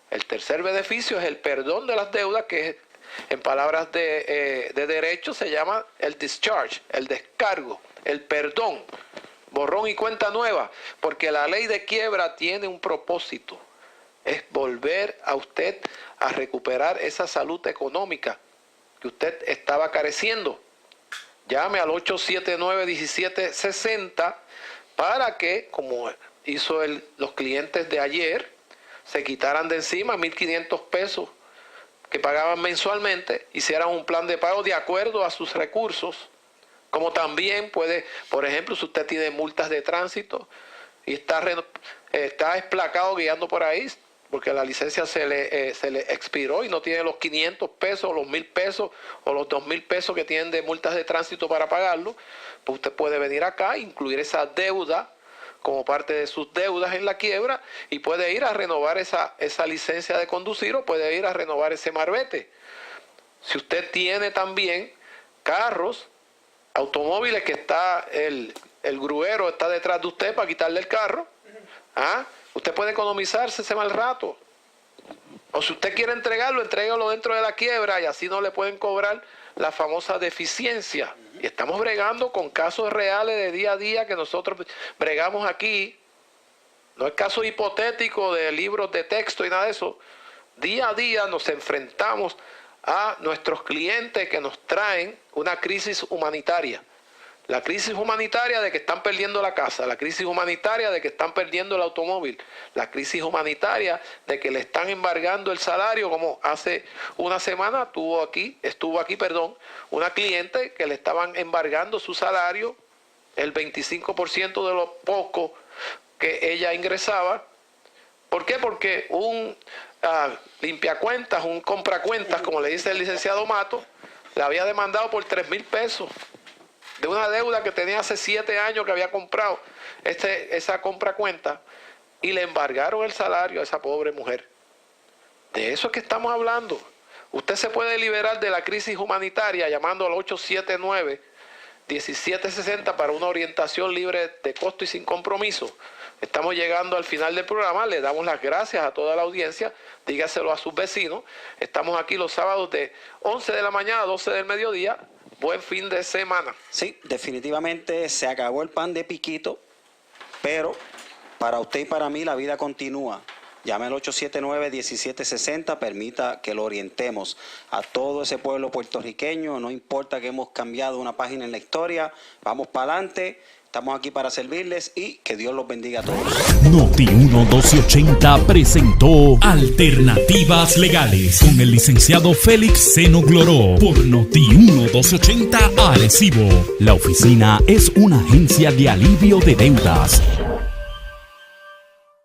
el tercer beneficio es el perdón de las deudas, que en palabras de derecho se llama el discharge, el descargo, el perdón, borrón y cuenta nueva, porque la ley de quiebra tiene un propósito, es volver a usted a recuperar esa salud económica que usted estaba careciendo. Llame al 879-1760 para que, como hizo los clientes de ayer, se quitaran de encima 1.500 pesos que pagaban mensualmente, hicieran un plan de pago de acuerdo a sus recursos. Como también puede, por ejemplo, si usted tiene multas de tránsito y está esplacado guiando por ahí, porque la licencia se le expiró y no tiene los 500 pesos, o los 1.000 pesos, o los 2.000 pesos que tienen de multas de tránsito para pagarlo, pues usted puede venir acá, incluir esa deuda como parte de sus deudas en la quiebra, y puede ir a renovar esa licencia de conducir, o puede ir a renovar ese marbete. Si usted tiene también carros, automóviles que está el gruero está detrás de usted para quitarle el carro, usted puede economizarse ese mal rato. O si usted quiere entregarlo, entrégalo dentro de la quiebra y así no le pueden cobrar la famosa deficiencia. Y estamos bregando con casos reales de día a día que nosotros bregamos aquí. No es caso hipotético de libros de texto y nada de eso. Día a día nos enfrentamos a nuestros clientes que nos traen una crisis humanitaria. La crisis humanitaria de que están perdiendo la casa, la crisis humanitaria de que están perdiendo el automóvil, la crisis humanitaria de que le están embargando el salario, como hace una semana estuvo aquí, una cliente que le estaban embargando su salario, el 25% de lo poco que ella ingresaba. ¿Por qué? Porque un limpiacuentas, un compracuentas, como le dice el licenciado Mato, le había demandado por 3.000 pesos de una deuda que tenía hace 7 años que había comprado esa compracuenta, y le embargaron el salario a esa pobre mujer. De eso es que estamos hablando. Usted se puede liberar de la crisis humanitaria llamando al 879-1760 para una orientación libre de costo y sin compromiso. Estamos llegando al final del programa, le damos las gracias a toda la audiencia, dígaselo a sus vecinos. Estamos aquí los sábados de 11 de la mañana a 12 del mediodía. Buen fin de semana. Sí, definitivamente se acabó el pan de piquito, pero para usted y para mí la vida continúa. Llame al 879-1760, permita que lo orientemos a todo ese pueblo puertorriqueño. No importa que hemos cambiado una página en la historia, vamos para adelante. Estamos aquí para servirles y que Dios los bendiga a todos. Noti 1280 presentó Alternativas Legales con el licenciado Félix Seno Gloró por Noti 1280 Arecibo. La oficina es una agencia de alivio de deudas.